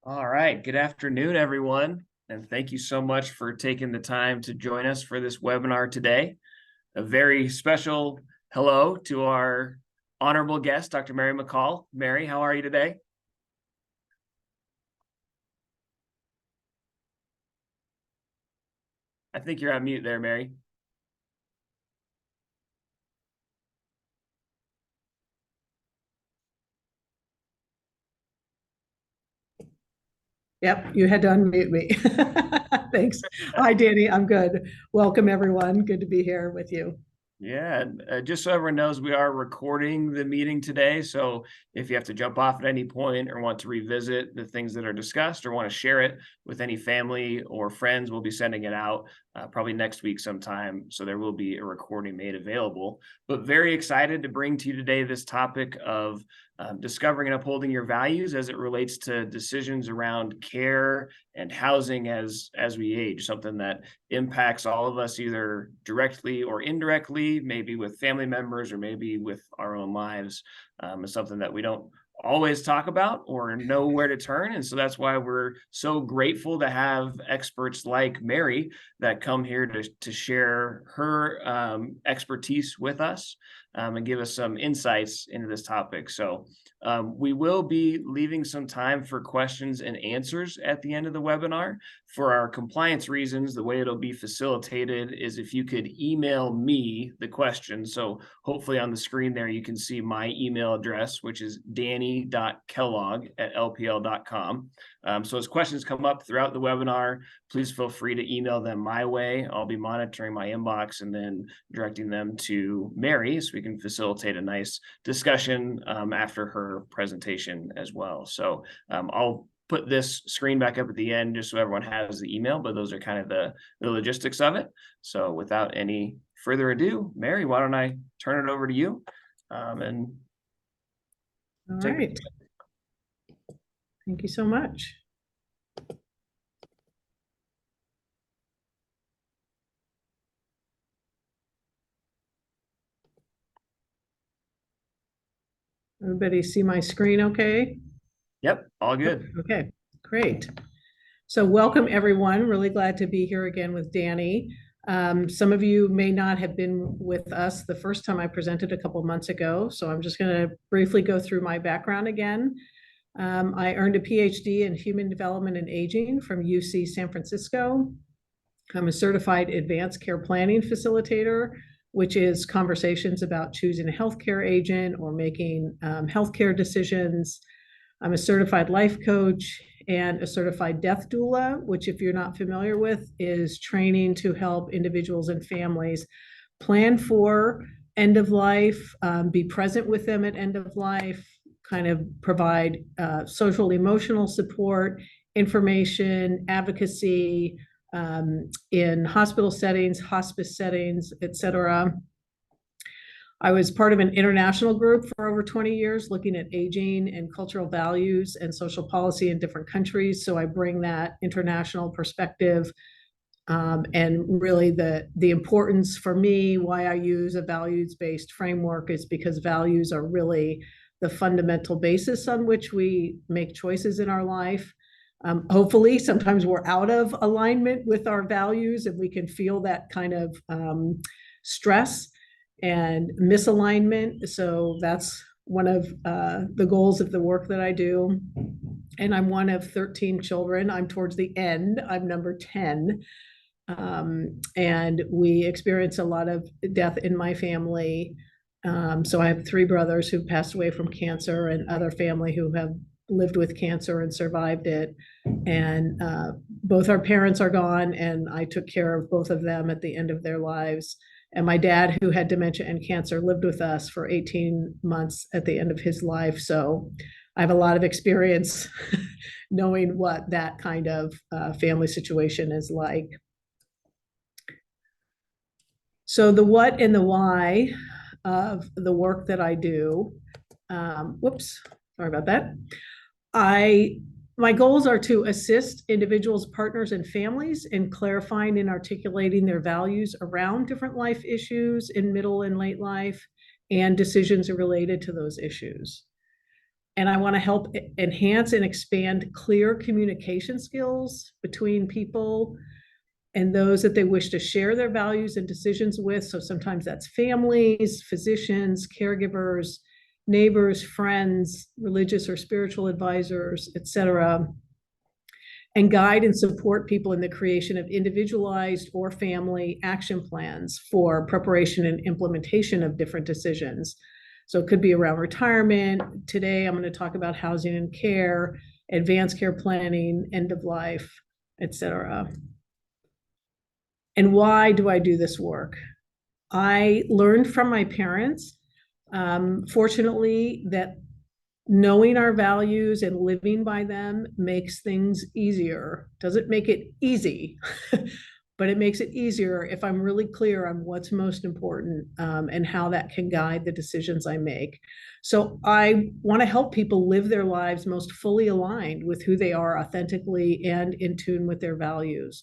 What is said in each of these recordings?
All right. Good afternoon, everyone. And thank you so much for taking the time to join us for this webinar today. A very special hello to our honorable guest, Dr. Mary McCall. Mary, how are you today? I think you're on mute there, Mary. Yep, you had to unmute me. Thanks. Hi, Danny. I'm good. Welcome, everyone. Good to be here with you. Yeah, just so everyone knows, we are recording the meeting today. So if you have to jump off at any point or want to revisit the things that are discussed or want to share it with any family or friends, we'll be sending it out probably next week sometime. So there will be a recording made available. But very excited to bring to you today this topic of discovering and upholding your values as it relates to decisions around care and housing as we age, something that impacts all of us either directly or indirectly, maybe with family members or maybe with our own lives. It's something that we don't always talk about or know where to turn. And so that's why we're so grateful to have experts like Mary that come here to share her expertise with us and give us some insights into this topic. So we will be leaving some time for questions and answers at the end of the webinar. For our compliance reasons, the way it'll be facilitated is if you could email me the question. So hopefully on the screen there, you can see my email address, which is danny.kellogg@lpl.com. So as questions come up throughout the webinar, please feel free to email them my way. I'll be monitoring my inbox and then directing them to Mary so we can facilitate a nice discussion after her presentation as well. So I'll put this screen back up at the end just so everyone has the email, but those are kind of the logistics of it. So without any further ado, Mary, why don't I turn it over to you? And All right. Thank you so much. Everybody see my screen okay? Yep, all good. Okay, great. So welcome, everyone. Really glad to be here again with Danny. Some of you may not have been with us the first time I presented a couple months ago, so I'm just going to briefly go through my background again. I earned a PhD in Human Development and Aging from UC San Francisco. I'm a certified advanced care planning facilitator, which is conversations about choosing a healthcare agent or making healthcare decisions. I'm a certified life coach and a certified death doula, which, if you're not familiar with, is training to help individuals and families plan for end of life, be present with them at end of life, kind of provide social emotional support, information, advocacy in hospital settings, hospice settings, et cetera. I was part of an international group for over 20 years looking at aging and cultural values and social policy in different countries. So I bring that international perspective and really the importance for me, why I use a values-based framework is because values are really the fundamental basis on which we make choices in our life. Hopefully, sometimes we're out of alignment with our values and we can feel that kind of stress and misalignment. So that's one of the goals of the work that I do. And I'm one of 13 children. I'm towards the end. I'm number 10. And we experience a lot of death in my family. So I have 3 brothers who passed away from cancer and other family who have lived with cancer and survived it. And both our parents are gone, and I took care of both of them at the end of their lives. And my dad, who had dementia and cancer, lived with us for 18 months at the end of his life. So I have a lot of experience knowing what that kind of family situation is like. So the what and the why of the work that I do, whoops, sorry about that. My goals are to assist individuals, partners, and families in clarifying and articulating their values around different life issues in middle and late life and decisions related to those issues. And I want to help enhance and expand clear communication skills between people and those that they wish to share their values and decisions with. So sometimes that's families, physicians, caregivers, neighbors, friends, religious or spiritual advisors, etc., and guide and support people in the creation of individualized or family action plans for preparation and implementation of different decisions. So it could be around retirement. Today, I'm going to talk about housing and care, advanced care planning, end of life, etc. And why do I do this work? I learned from my parents, fortunately, that knowing our values and living by them makes things easier. Doesn't make it easy, but it makes it easier if I'm really clear on what's most important, and how that can guide the decisions I make. So I want to help people live their lives most fully aligned with who they are authentically and in tune with their values,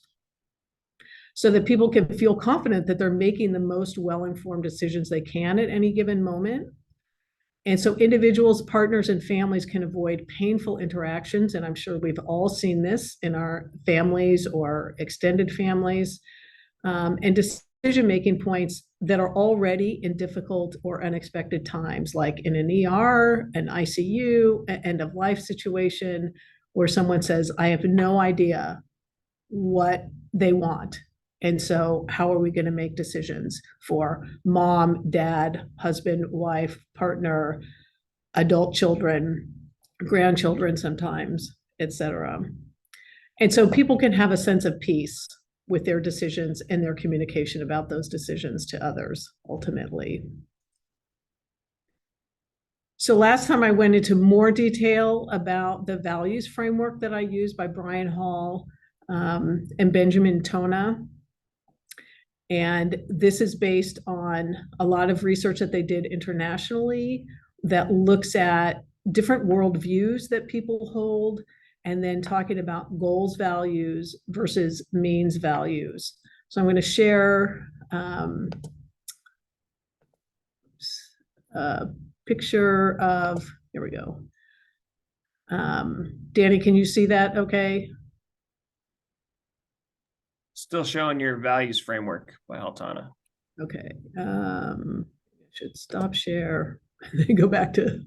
so that people can feel confident that they're making the most well-informed decisions they can at any given moment. And so individuals, partners, and families can avoid painful interactions. And I'm sure we've all seen this in our families or extended families, and decision-making points that are already in difficult or unexpected times, like in an ER, an ICU, an end-of-life situation, where someone says, I have no idea what they want. And so how are we going to make decisions for mom, dad, husband, wife, partner, adult children, grandchildren sometimes, etc. And so people can have a sense of peace with their decisions and their communication about those decisions to others, ultimately. So last time I went into more detail about the values framework that I use by Brian Hall, and Benjamin Tona. And this is based on a lot of research that they did internationally that looks at different worldviews that people hold, and then talking about goals values versus means values. So I'm going to share a picture of, here we go. Danny, can you see that okay? Still showing your values framework by Altana. Okay. Should stop share and then go back to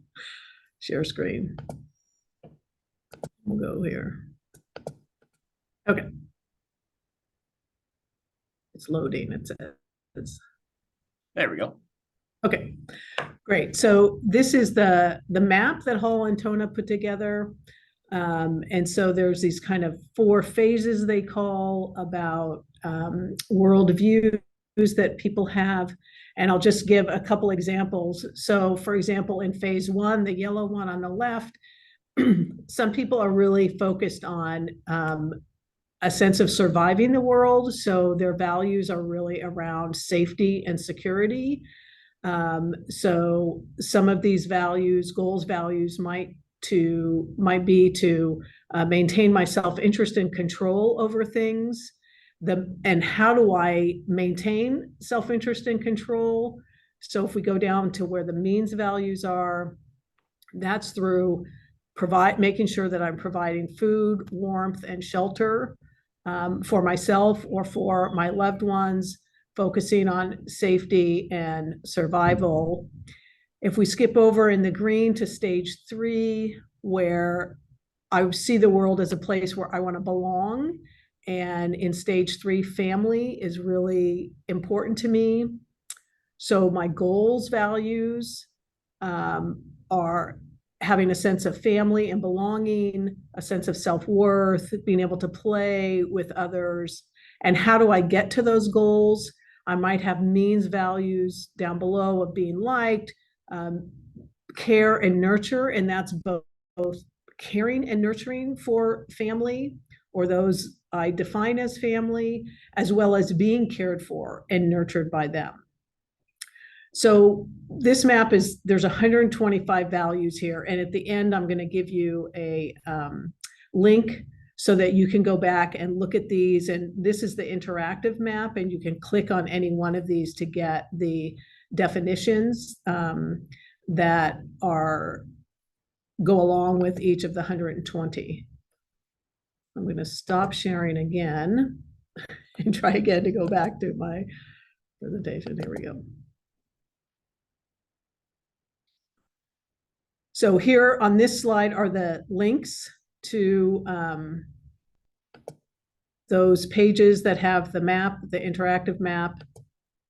share screen. We'll go here. Okay. It's loading, it says. There we go. Okay, great. So this is the map that Hall and Tona put together. And so there's these kind of 4 phases they call about worldviews that people have. And I'll just give a couple examples. So for example, in phase 1, the yellow one on the left, some people are really focused on a sense of surviving the world. So their values are really around safety and security. So some of these values, goals values, might be to maintain my self-interest and control over things. And how do I maintain self-interest and control? So if we go down to where the means values are, that's through making sure that I'm providing food, warmth, and shelter for myself or for my loved ones, focusing on safety and survival. If we skip over in the green to stage 3, where I see the world as a place where I want to belong, and in stage 3, family is really important to me. So my goals values are having a sense of family and belonging, a sense of self-worth, being able to play with others. And how do I get to those goals? I might have means values down below of being liked, care and nurture, and that's both caring and nurturing for family, or those I define as family, as well as being cared for and nurtured by them. So this map there's 125 values here, and at the end I'm going to give you a link so that you can go back and look at these. And this is the interactive map, and you can click on any one of these to get the definitions that are go along with each of the 120. I'm going to stop sharing again and try again to go back to my presentation. Here we go. So here on this slide are the links to those pages that have the map, the interactive map,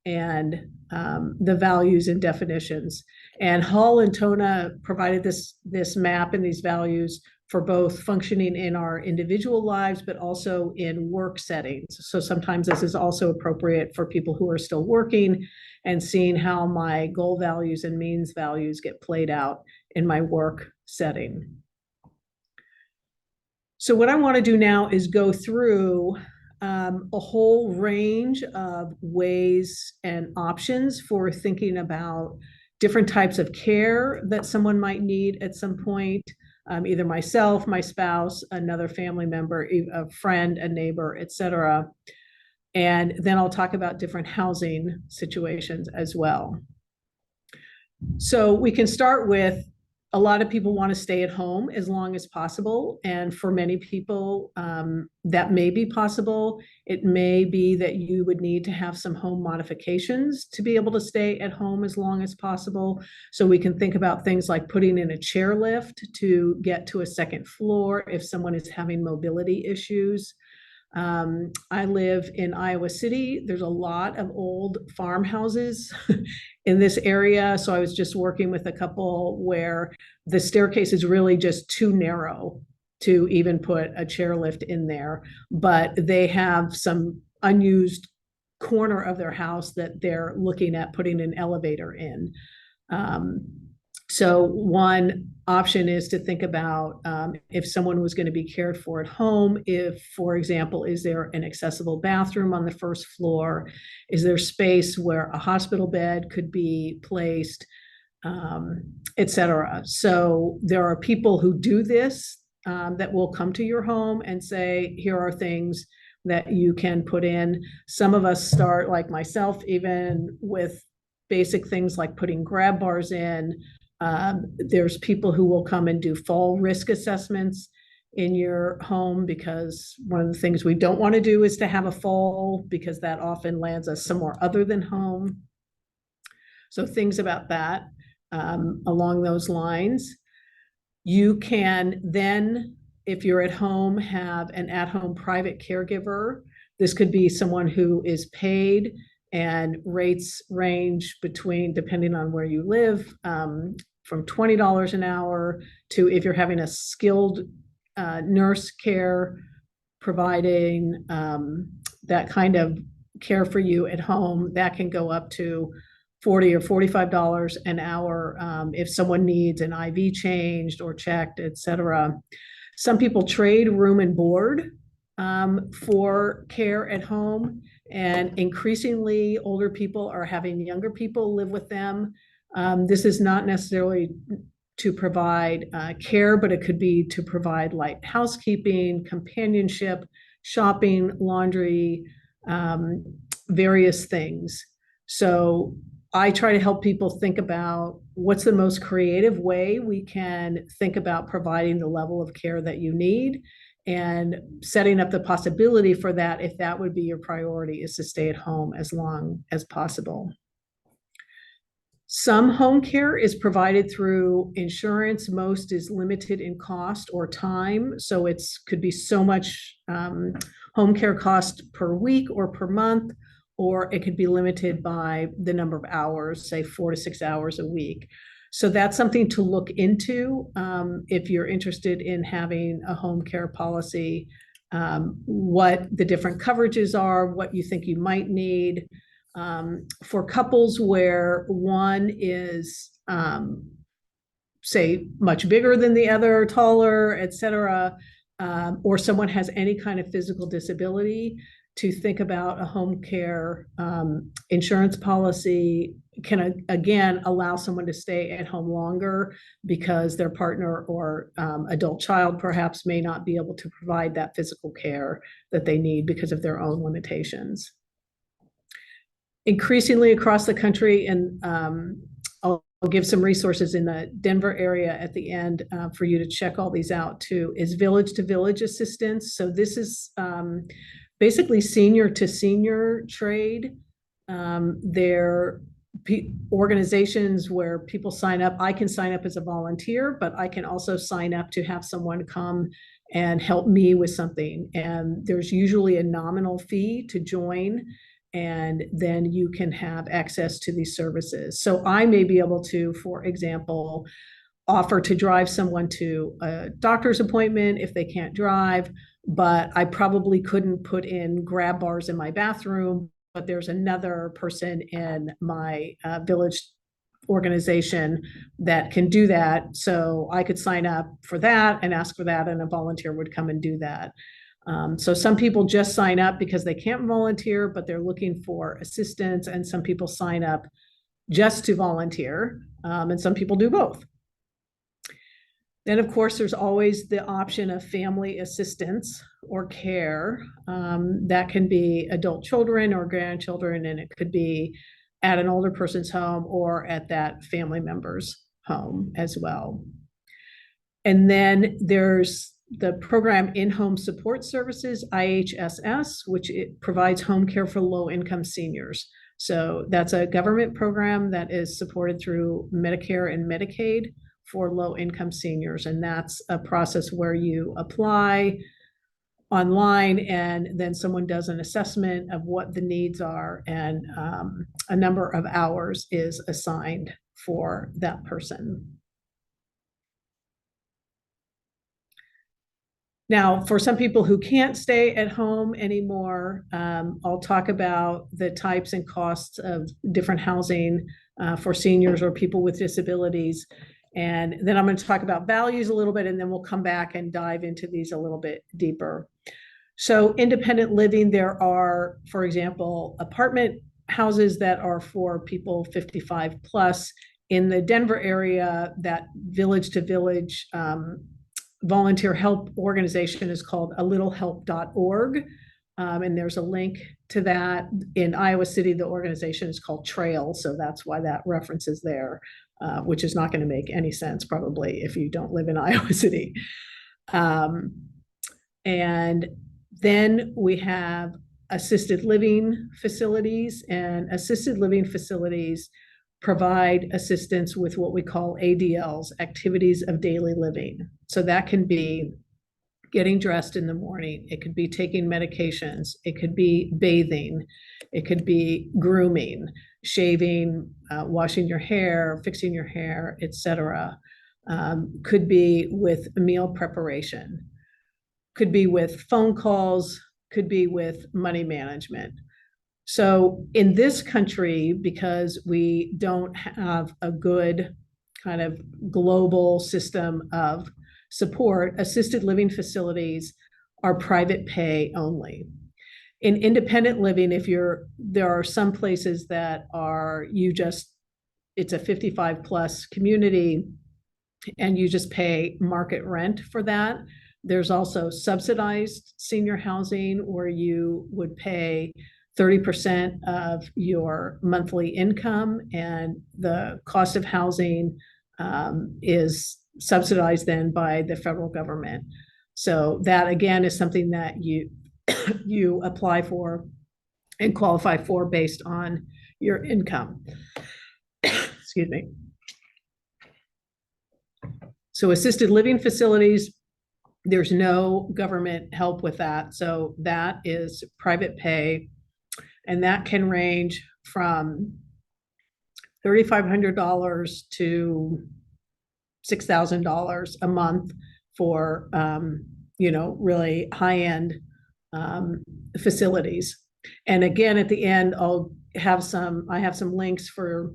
and the values and definitions. And Hall and Tona provided this map and these values for both functioning in our individual lives, but also in work settings. So sometimes this is also appropriate for people who are still working and seeing how my goal values and means values get played out in my work setting. So what I want to do now is go through a whole range of ways and options for thinking about different types of care that someone might need at some point, either myself, my spouse, another family member, a friend, a neighbor, etc. And then I'll talk about different housing situations as well. So we can start with, a lot of people want to stay at home as long as possible. And for many people, that may be possible. It may be that you would need to have some home modifications to be able to stay at home as long as possible. So we can think about things like putting in a chairlift to get to a second floor if someone is having mobility issues. I live in Iowa City. There's a lot of old farmhouses in this area. So I was just working with a couple where the staircase is really just too narrow to even put a chairlift in there, but they have some unused corner of their house that they're looking at putting an elevator in. So one option is to think about if someone was going to be cared for at home, if, for example, is there an accessible bathroom on the first floor? Is there space where a hospital bed could be placed, etc. So there are people who do this that will come to your home and say, here are things that you can put in. Some of us start, like myself, even with basic things like putting grab bars in. There's people who will come and do fall risk assessments in your home, because one of the things we don't want to do is to have a fall, because that often lands us somewhere other than home. So things about that along those lines. You can then, if you're at home, have an at-home private caregiver. This could be someone who is paid, and rates range between, depending on where you live, from $20 an hour to, if you're having a skilled nurse care providing that kind of care for you at home, that can go up to $40 or $45 an hour if someone needs an IV changed or checked, etc. Some people trade room and board for care at home, and increasingly older people are having younger people live with them. This is not necessarily to provide care, but it could be to provide light housekeeping, companionship, shopping, laundry, various things. So I try to help people think about what's the most creative way we can think about providing the level of care that you need, and setting up the possibility for that, if that would be your priority, is to stay at home as long as possible. Some home care is provided through insurance. Most is limited in cost or time. So it's could be so much home care cost per week or per month, or it could be limited by the number of hours, say 4 to 6 hours a week. So that's something to look into if you're interested in having a home care policy, what the different coverages are, what you think you might need. For couples where one is, say, much bigger than the other, taller, etc., or someone has any kind of physical disability, to think about a home care insurance policy can, again, allow someone to stay at home longer, because their partner or adult child perhaps may not be able to provide that physical care that they need because of their own limitations. Increasingly across the country, and a give some resources in the Denver area at the end for you to check all these out too, is village to village assistance. So this is basically senior to senior trade. They're organizations where people sign up. I can sign up as a volunteer, but I can also sign up to have someone come and help me with something. And there's usually a nominal fee to join, and then you can have access to these services. So I may be able to, for example, offer to drive someone to a doctor's appointment if they can't drive, but I probably couldn't put in grab bars in my bathroom, but there's another person in my village organization that can do that. So I could sign up for that and ask for that, and a volunteer would come and do that. So some people just sign up because they can't volunteer, but they're looking for assistance, and some people sign up just to volunteer, and some people do both. Then, of course, there's always the option of family assistance or care. That can be adult children or grandchildren, and it could be at an older person's home or at that family member's home as well. And then there's the program In-Home Support Services, IHSS, which it provides home care for low-income seniors. So that's a government program that is supported through Medicare and Medicaid for low-income seniors. And that's a process where you apply online, and then someone does an assessment of what the needs are, and a number of hours is assigned for that person. Now, for some people who can't stay at home anymore, I'll talk about the types and costs of different housing for seniors or people with disabilities. And then I'm going to talk about values a little bit, and then we'll come back and dive into these a little bit deeper. So independent living, there are, for example, apartment houses that are for people 55 plus. In the Denver area, that village to village volunteer help organization is called alittlehelp.org. And there's a link to that. In Iowa City, the organization is called Trail. So that's why that reference is there, which is not going to make any sense probably if you don't live in Iowa City. And then we have assisted living facilities, and assisted living facilities provide assistance with what we call ADLs, activities of daily living. So that can be getting dressed in the morning. It could be taking medications. It could be bathing. It could be grooming, shaving, washing your hair, fixing your hair, etc. Could be with meal preparation. Could be with phone calls. Could be with money management. So in this country, because we don't have a good kind of global system of support, assisted living facilities are private pay only. In independent living, there are some places that are, it's a 55 plus community and you just pay market rent for that. There's also subsidized senior housing where you would pay 30% of your monthly income, and the cost of housing is subsidized then by the federal government. So that again is something that you apply for and qualify for based on your income. Excuse me. So assisted living facilities, there's no government help with that. So that is private pay. And that can range from $3,500 to $6,000 a month for, really high-end facilities. And again, at the end, I have some links for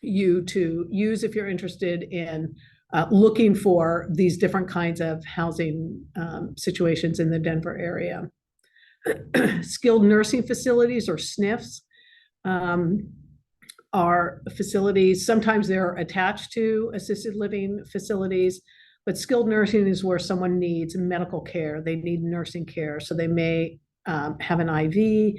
you to use if you're interested in looking for these different kinds of housing situations in the Denver area. Skilled nursing facilities, or SNFs, are facilities. Sometimes they're attached to assisted living facilities, but skilled nursing is where someone needs medical care. They need nursing care. So they may have an IV.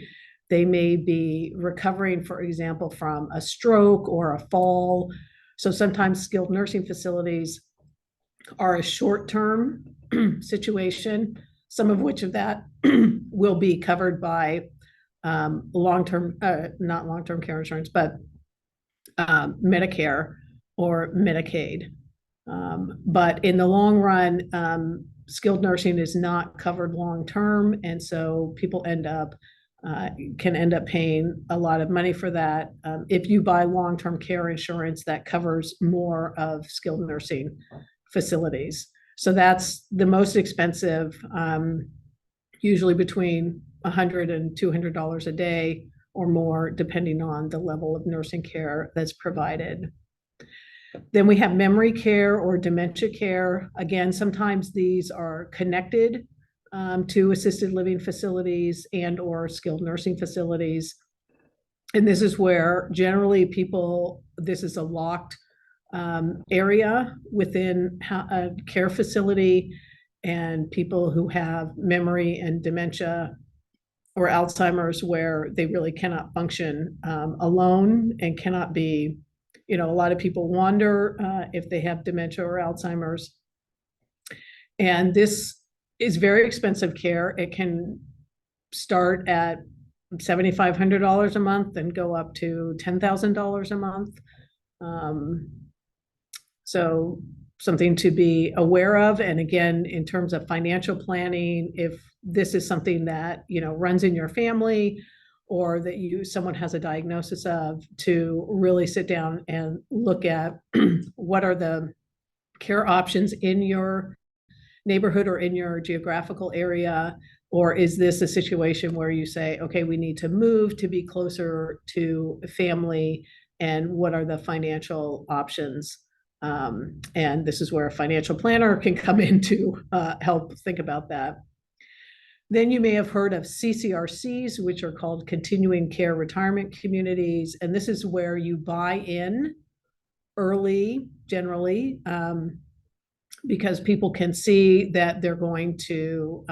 They may be recovering, for example, from a stroke or a fall. So sometimes skilled nursing facilities are a short-term situation, some of which of that will be covered by long-term, not long-term care insurance, but Medicare or Medicaid. But in the long run, skilled nursing is not covered long-term, and so people can end up paying a lot of money for that. If you buy long-term care insurance, that covers more of skilled nursing facilities. So that's the most expensive, usually between $100 and $200 a day or more, depending on the level of nursing care that's provided. Then we have memory care or dementia care. Again, sometimes these are connected to assisted living facilities and or skilled nursing facilities. And this is where generally this is a locked area within a care facility, and people who have memory and dementia or Alzheimer's where they really cannot function alone and cannot be, a lot of people wander if they have dementia or Alzheimer's. And this is very expensive care. It can start at $7,500 a month and go up to $10,000 a month. So something to be aware of. And again, in terms of financial planning, if this is something that, runs in your family or that someone has a diagnosis of, to really sit down and look at what are the care options in your neighborhood or in your geographical area, or is this a situation where you say, okay, we need to move to be closer to family, and what are the financial options? And this is where a financial planner can come in to help think about that. Then you may have heard of CCRCs, which are called continuing care retirement communities. And this is where you buy in early, generally, because people can see that they're going to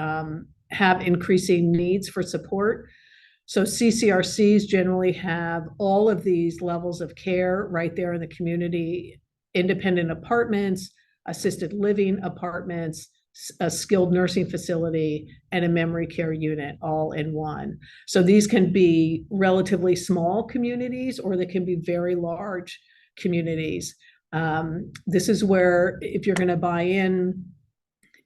have increasing needs for support. So CCRCs generally have all of these levels of care right there in the community: independent apartments, assisted living apartments, a skilled nursing facility, and a memory care unit all in one. So these can be relatively small communities, or they can be very large communities. This is where, if you're going to buy in,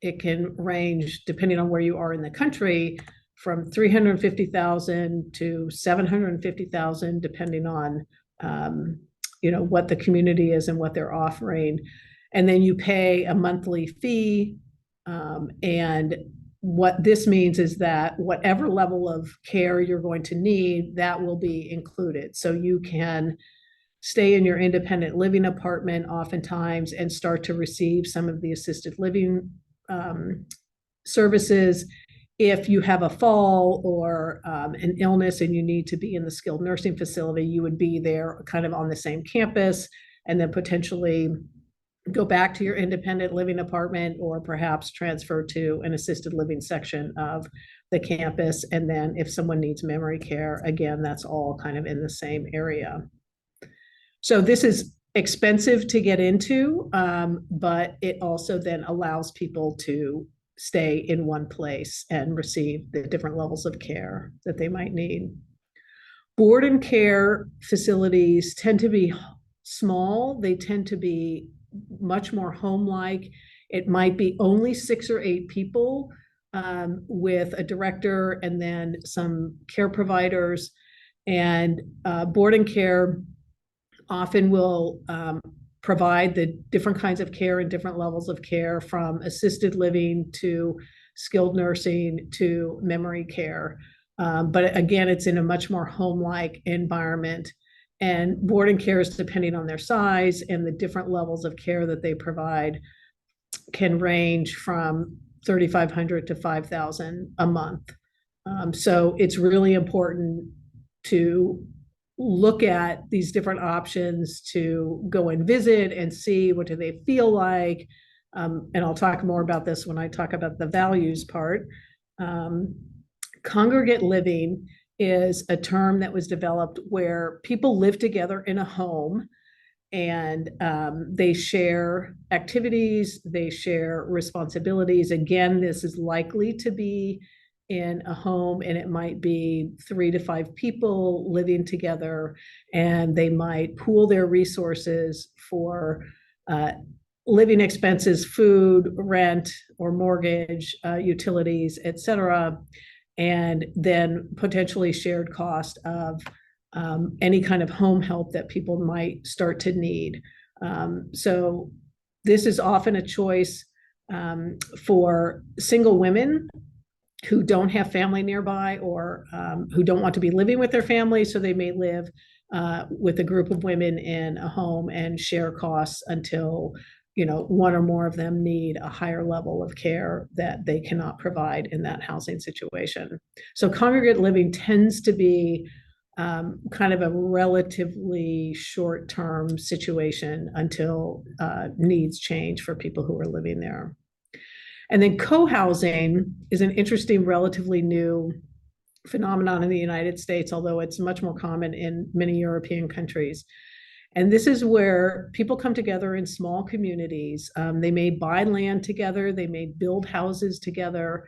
it can range, depending on where you are in the country, from $350,000 to $750,000, depending on what the community is and what they're offering. And then you pay a monthly fee. And what this means is that whatever level of care you're going to need, that will be included. So you can stay in your independent living apartment oftentimes and start to receive some of the assisted living services. If you have a fall or an illness and you need to be in the skilled nursing facility, you would be there kind of on the same campus, and then potentially go back to your independent living apartment, or perhaps transfer to an assisted living section of the campus. And then if someone needs memory care, again, that's all kind of in the same area. So this is expensive to get into, but it also then allows people to stay in one place and receive the different levels of care that they might need. Board and care facilities tend to be small. They tend to be much more home-like. It might be only 6 or 8 people with a director and then some care providers. And board and care often will provide the different kinds of care and different levels of care, from assisted living to skilled nursing to memory care. But again, it's in a much more home-like environment. And board and care, is depending on their size and the different levels of care that they provide, can range from $3,500 to $5,000 a month. So it's really important to look at these different options, to go and visit and see what do they feel like. And I'll talk more about this when I talk about the values part. Congregate living is a term that was developed where people live together in a home, and they share activities, they share responsibilities. Again, this is likely to be in a home, and it might be 3 to 5 people living together, and they might pool their resources for living expenses, food, rent, or mortgage, utilities, etc., and then potentially shared cost of any kind of home help that people might start to need. So this is often a choice for single women who don't have family nearby, or who don't want to be living with their family, so they may live with a group of women in a home and share costs until one or more of them need a higher level of care that they cannot provide in that housing situation. So congregate living tends to be kind of a relatively short-term situation until needs change for people who are living there. And then co-housing is an interesting, relatively new phenomenon in the United States, although it's much more common in many European countries. And this is where people come together in small communities. They may buy land together, they may build houses together.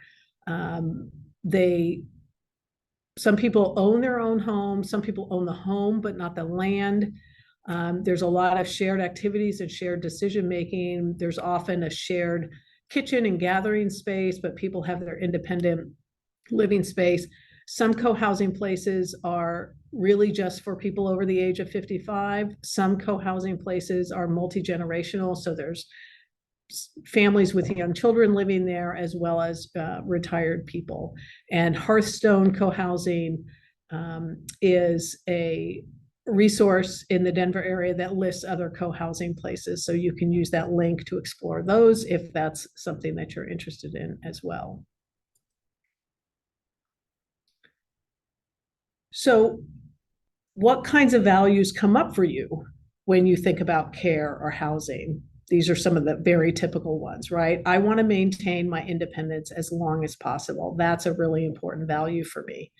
Some people own their own home, some people own the home, but not the land. There's a lot of shared activities and shared decision-making. There's often a shared kitchen and gathering space, but people have their independent living space. Some co-housing places are really just for people over the age of 55. Some co-housing places are multi-generational, so there's families with young children living there, as well as retired people. And Hearthstone co-housing is a resource in the Denver area that lists other co-housing places. So you can use that link to explore those if that's something that you're interested in as well. So what kinds of values come up for you when you think about care or housing? These are some of the very typical ones, right? I want to maintain my independence as long as possible. That's a really important value for me.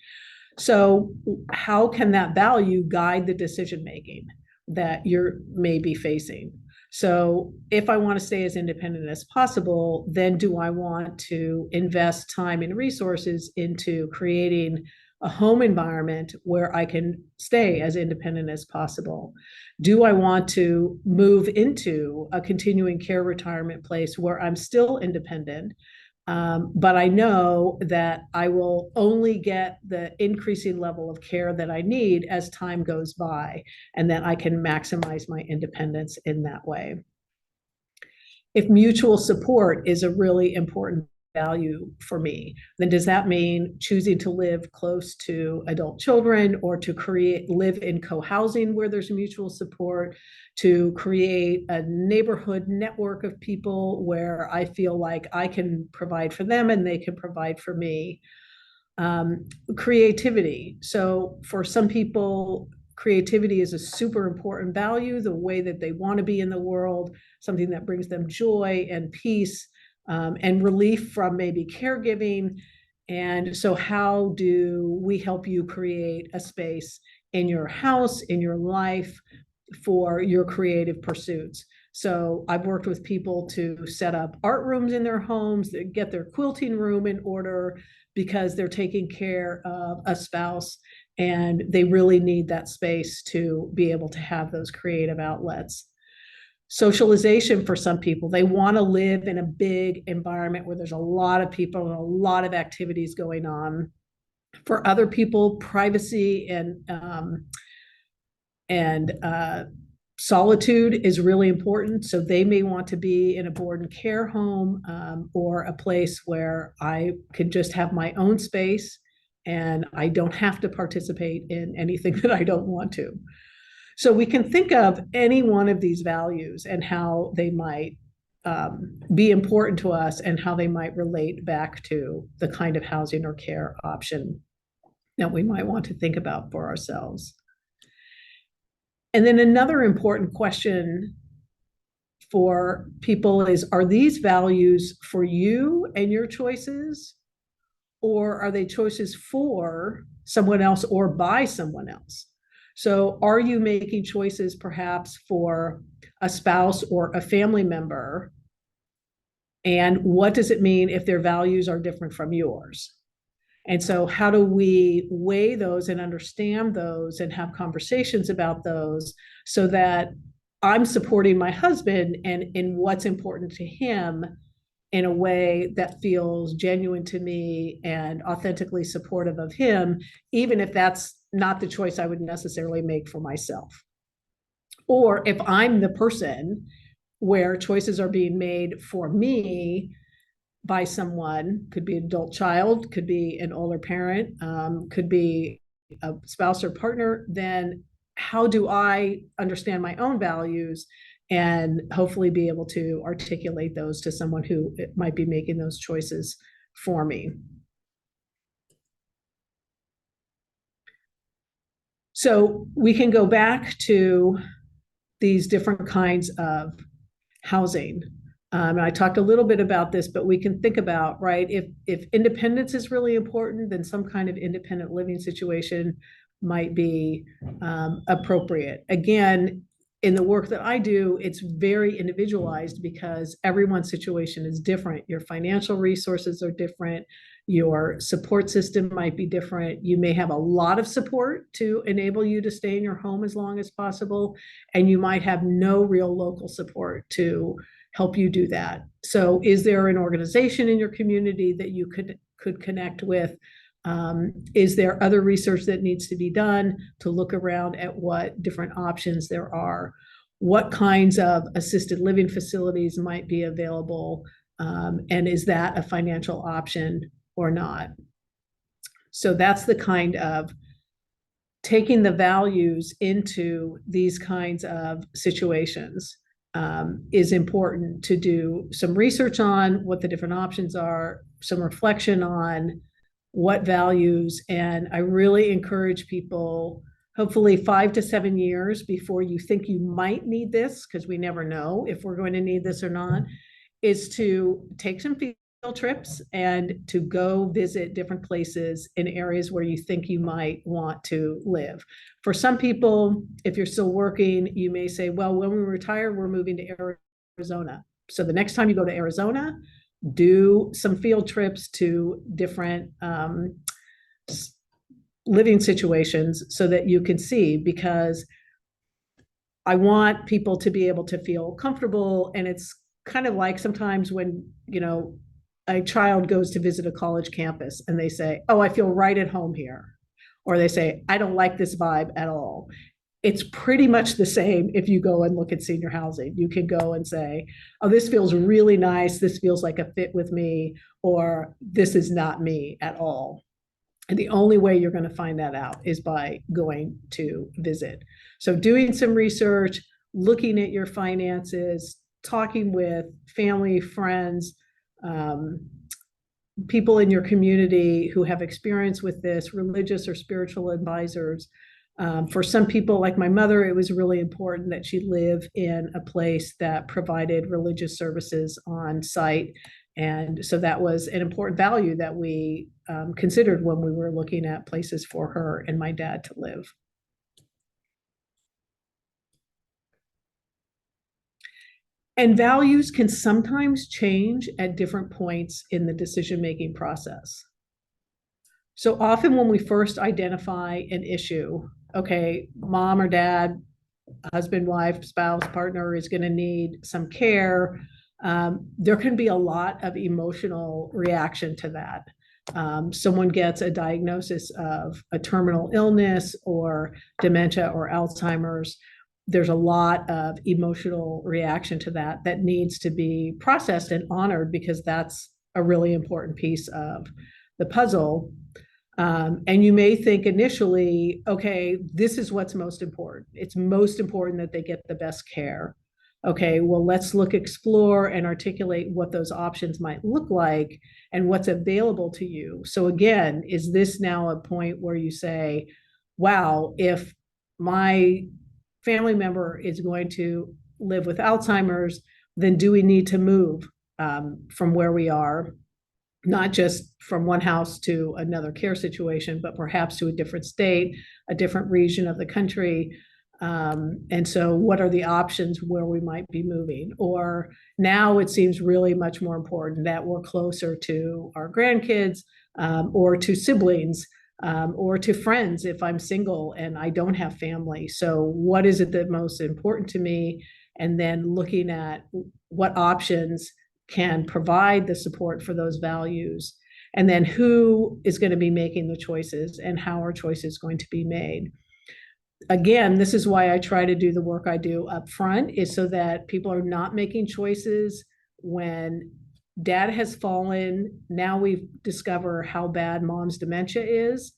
So how can that value guide the decision-making that you're maybe facing? So if I want to stay as independent as possible, then do I want to invest time and resources into creating a home environment where I can stay as independent as possible? Do I want to move into a continuing care retirement place where I'm still independent, but I know that I will only get the increasing level of care that I need as time goes by, and that I can maximize my independence in that way? If mutual support is a really important value for me, then does that mean choosing to live close to adult children, or to live in co-housing where there's mutual support, to create a neighborhood network of people where I feel like I can provide for them and they can provide for me? Creativity. So for some people, creativity is a super important value, the way that they want to be in the world, something that brings them joy and peace, and relief from maybe caregiving. And so how do we help you create a space in your house, in your life, for your creative pursuits? So I've worked with people to set up art rooms in their homes, that get their quilting room in order because they're taking care of a spouse and they really need that space to be able to have those creative outlets. Socialization for some people, they want to live in a big environment where there's a lot of people and a lot of activities going on. For other people, privacy and solitude is really important. So they may want to be in a board and care home, or a place where I can just have my own space and I don't have to participate in anything that I don't want to. So we can think of any one of these values and how they might be important to us, and how they might relate back to the kind of housing or care option that we might want to think about for ourselves. And then another important question for people is, are these values for you and your choices, or are they choices for someone else or by someone else? So are you making choices perhaps for a spouse or a family member? And what does it mean if their values are different from yours? And so how do we weigh those and understand those and have conversations about those so that I'm supporting my husband and in what's important to him in a way that feels genuine to me and authentically supportive of him, even if that's not the choice I would necessarily make for myself. Or if I'm the person where choices are being made for me by someone, could be an adult child, could be an older parent, could be a spouse or partner, then how do I understand my own values and hopefully be able to articulate those to someone who might be making those choices for me? So we can go back to these different kinds of housing. And I talked a little bit about this, but we can think about, right, if independence is really important, then some kind of independent living situation might be appropriate. Again, in the work that I do, it's very individualized because everyone's situation is different. Your financial resources are different. Your support system might be different. You may have a lot of support to enable you to stay in your home as long as possible, and you might have no real local support to help you do that. So is there an organization in your community that you could connect with? Is there other research that needs to be done to look around at what different options there are? What kinds of assisted living facilities might be available? And is that a financial option or not? So that's the kind of taking the values into these kinds of situations is important to do some research on what the different options are, some reflection on what values, and I really encourage people, hopefully 5 to 7 years before you think you might need this, because we never know if we're going to need this or not, is to take some field trips and to go visit different places in areas where you think you might want to live. For some people, if you're still working, you may say, well, when we retire, we're moving to Arizona. So the next time you go to Arizona, do some field trips to different living situations so that you can see, because I want people to be able to feel comfortable. And it's kind of like sometimes when, a child goes to visit a college campus and they say, oh, I feel right at home here. Or they say, I don't like this vibe at all. It's pretty much the same if you go and look at senior housing. You can go and say, oh, this feels really nice. This feels like a fit with me, or this is not me at all. And the only way you're going to find that out is by going to visit. So doing some research, looking at your finances, talking with family, friends, people in your community who have experience with this, religious or spiritual advisors. For some people, like my mother, it was really important that she live in a place that provided religious services on site. And so that was an important value that we considered when we were looking at places for her and my dad to live. And values can sometimes change at different points in the decision-making process. So often when we first identify an issue, okay, mom or dad, husband, wife, spouse, partner is going to need some care, there can be a lot of emotional reaction to that. Someone gets a diagnosis of a terminal illness or dementia or Alzheimer's. There's a lot of emotional reaction to that that needs to be processed and honored, because that's a really important piece of the puzzle. And you may think initially, okay, this is what's most important. It's most important that they get the best care. Okay, well, let's explore and articulate what those options might look like and what's available to you. So again, is this now a point where you say, wow, if my family member is going to live with Alzheimer's, then do we need to move from where we are? not just from one house to another care situation, but perhaps to a different state, a different region of the country. And so what are the options where we might be moving? Or now it seems really much more important that we're closer to our grandkids, or to siblings, or to friends if I'm single and I don't have family. So what is it that most important to me? And then looking at what options can provide the support for those values, and then who is going to be making the choices and how are choices going to be made. Again, this is why I try to do the work I do up front, is so that people are not making choices when dad has fallen. Now we discover how bad mom's dementia is,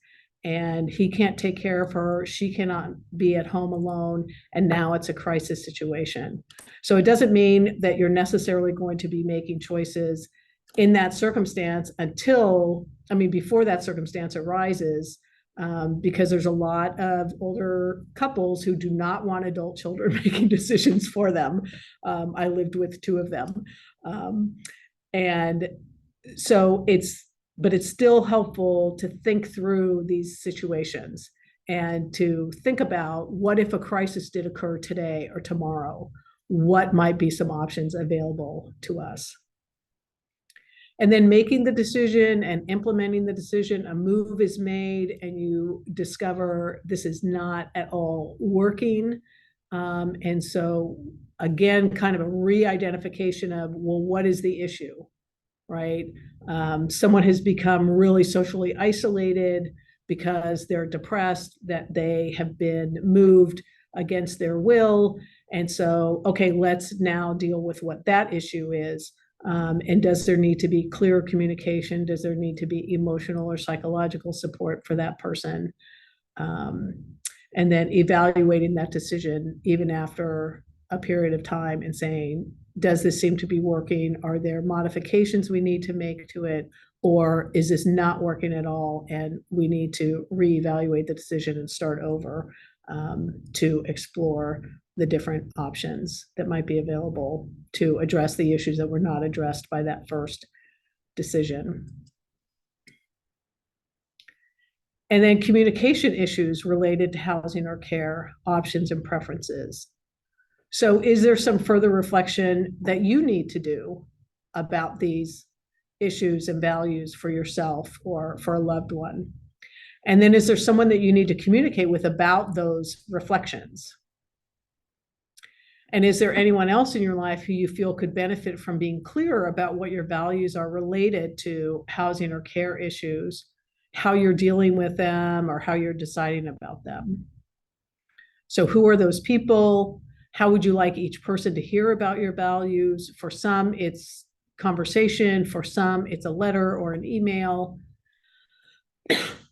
and he can't take care of her. She cannot be at home alone, and now it's a crisis situation. So it doesn't mean that you're necessarily going to be making choices in that circumstance until, I mean, before that circumstance arises, because there's a lot of older couples who do not want adult children making decisions for them. I lived with two of them. And so but it's still helpful to think through these situations and to think about, what if a crisis did occur today or tomorrow? What might be some options available to us? And then making the decision and implementing the decision. A move is made and you discover this is not at all working. And so again, kind of a re-identification of, well, what is the issue, right? Someone has become really socially isolated because they're depressed, that they have been moved against their will. And so, okay, let's now deal with what that issue is. And does there need to be clear communication? Does there need to be emotional or psychological support for that person? And then evaluating that decision even after a period of time and saying, does this seem to be working? Are there modifications we need to make to it? Or is this not working at all and we need to reevaluate the decision and start over, to explore the different options that might be available to address the issues that were not addressed by that first decision. And then communication issues related to housing or care options and preferences. So is there some further reflection that you need to do about these issues and values for yourself or for a loved one? And then is there someone that you need to communicate with about those reflections? And is there anyone else in your life who you feel could benefit from being clearer about what your values are related to housing or care issues, how you're dealing with them, or how you're deciding about them? So who are those people? How would you like each person to hear about your values? For some, it's conversation. For some, it's a letter or an email.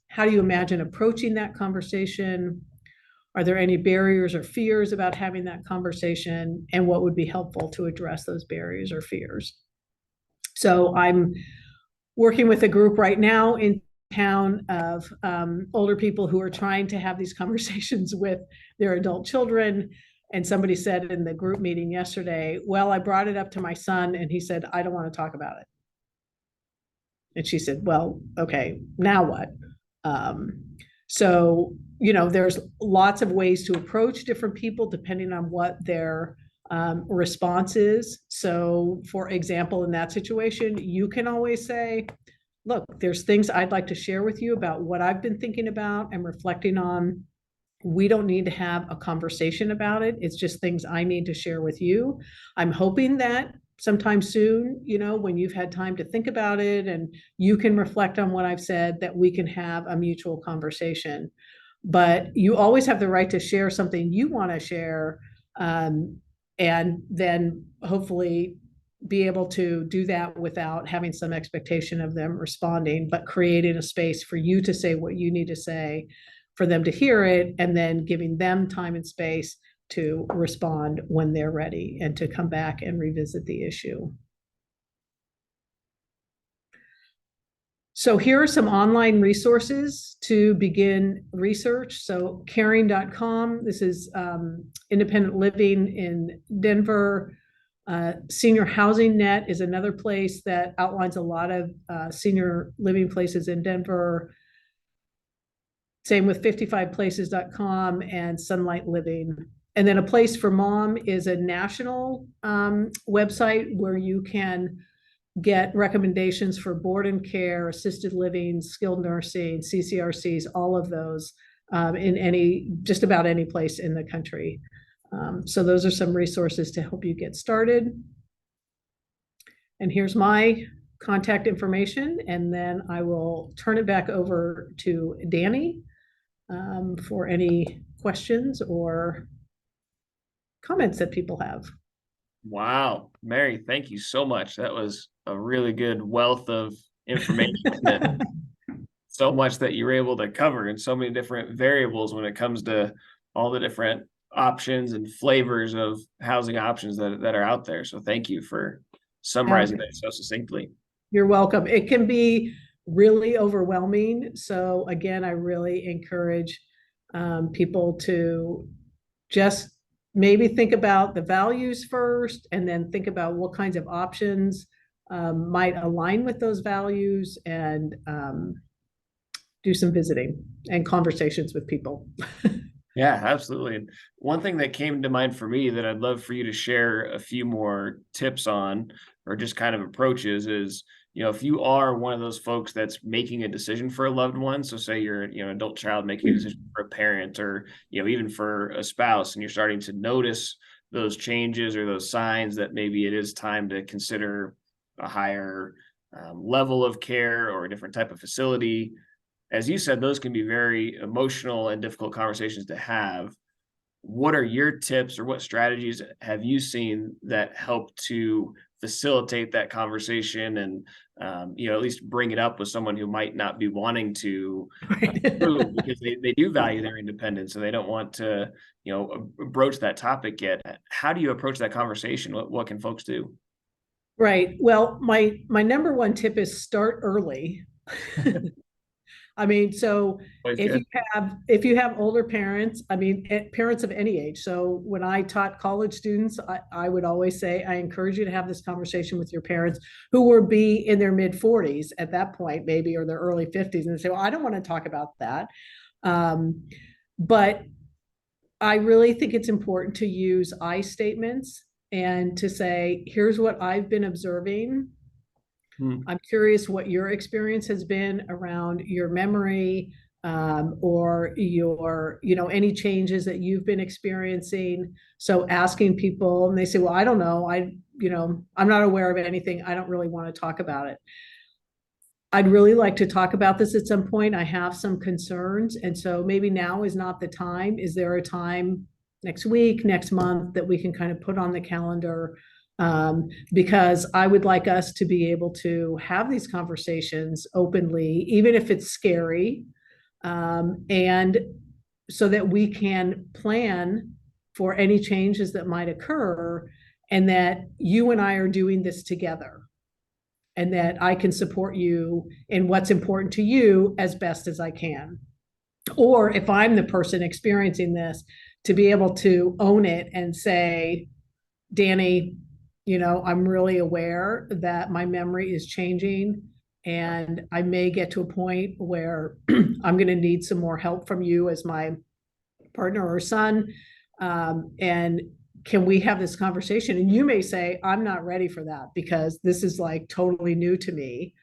How do you imagine approaching that conversation? Are there any barriers or fears about having that conversation? And what would be helpful to address those barriers or fears? So I'm working with a group right now in town of older people who are trying to have these conversations with their adult children. And somebody said in the group meeting yesterday, well, I brought it up to my son and he said, I don't want to talk about it. And she said, well, okay, now what? So, there's lots of ways to approach different people depending on what their response is. So, for example, in that situation, you can always say, look, there's things I'd like to share with you about what I've been thinking about and reflecting on. We don't need to have a conversation about it. It's just things I need to share with you. I'm hoping that sometime soon, when you've had time to think about it and you can reflect on what I've said, that we can have a mutual conversation. But you always have the right to share something you want to share, and then hopefully be able to do that without having some expectation of them responding, but creating a space for you to say what you need to say, for them to hear it, and then giving them time and space to respond when they're ready and to come back and revisit the issue. So here are some online resources to begin research. So caring.com, this is independent living in Denver. Senior Housing Net is another place that outlines a lot of senior living places in Denver. Same with 55places.com and Sunlight Living. And then A Place for Mom is a national website where you can get recommendations for board and care, assisted living, skilled nursing, CCRCs, all of those in just about any place in the country. So those are some resources to help you get started. And here's my contact information, and then I will turn it back over to Danny for any questions or comments that people have. Wow, Mary, thank you so much. That was a really good wealth of information. So much that you were able to cover and so many different variables when it comes to all the different options and flavors of housing options that are out there. So thank you for summarizing that so succinctly. You're welcome. It can be really overwhelming. So again, I really encourage people to just maybe think about the values first, and then think about what kinds of options might align with those values, and do some visiting and conversations with people. Yeah, absolutely. And one thing that came to mind for me that I'd love for you to share a few more tips on, or just kind of approaches, is, if you are one of those folks that's making a decision for a loved one, so say you're, an adult child making a decision for a parent, or, even for a spouse, and you're starting to notice those changes or those signs that maybe it is time to consider a higher level of care or a different type of facility. As you said, those can be very emotional and difficult conversations to have. What are your tips, or what strategies have you seen that help to facilitate that conversation and, at least bring it up with someone who might not be wanting to move, because they do value their independence and they don't want to, broach that topic yet. How do you approach that conversation? What can folks do? Right. Well, my number one tip is start early. I mean, so if you have older parents, parents of any age. So when I taught college students, I would always say, I encourage you to have this conversation with your parents, who would be in their mid 40s at that point, maybe, or their early 50s, and say, well, I don't want to talk about that. But I really think it's important to use I statements and to say, here's what I've been observing. I'm curious what your experience has been around your memory, or your, any changes that you've been experiencing. So asking people, and they say, well, I don't know. I'm not aware of anything. I don't really want to talk about it. I'd really like to talk about this at some point. I have some concerns. And so maybe now is not the time. Is there a time next week, next month, that we can kind of put on the calendar? Because I would like us to be able to have these conversations openly, even if it's scary, and so that we can plan for any changes that might occur, and that you and I are doing this together, and that I can support you in what's important to you as best as I can. Or if I'm the person experiencing this, to be able to own it and say, Danny, I'm really aware that my memory is changing, and I may get to a point where I'm going to need some more help from you as my partner or son. And can we have this conversation? And you may say, I'm not ready for that because this is like totally new to me.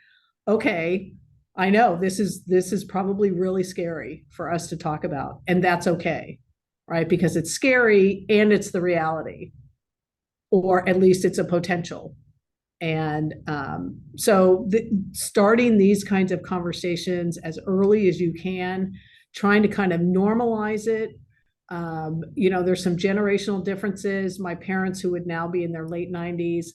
Okay, I know this is probably really scary for us to talk about, and that's okay, right? Because it's scary and it's the reality, or at least it's a potential. And so starting these kinds of conversations as early as you can, trying to kind of normalize it. There's some generational differences. My parents, who would now be in their late 90s,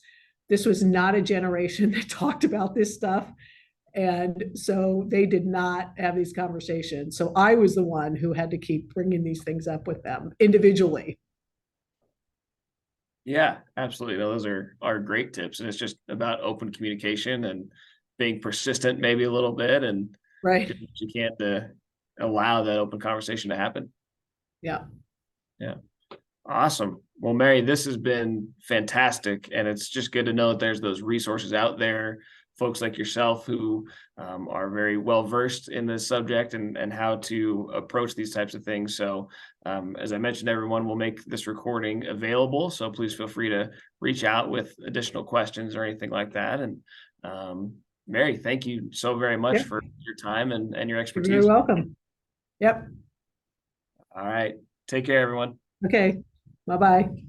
this was not a generation that talked about this stuff. And so they did not have these conversations. So I was the one who had to keep bringing these things up with them individually. Yeah, absolutely. No, those are great tips. And it's just about open communication and being persistent, maybe a little bit, and right. you can't allow that open conversation to happen. Yeah. Yeah. Awesome. Well, Mary, this has been fantastic, and it's just good to know that there's those resources out there, folks like yourself who are very well versed in this subject and how to approach these types of things. So, as I mentioned, everyone will make this recording available. So please feel free to reach out with additional questions or anything like that. And Mary, thank you so very much Yep, for your time and your you're very expertise. welcome. Yep. All right. Take care, everyone. Okay. Bye-bye.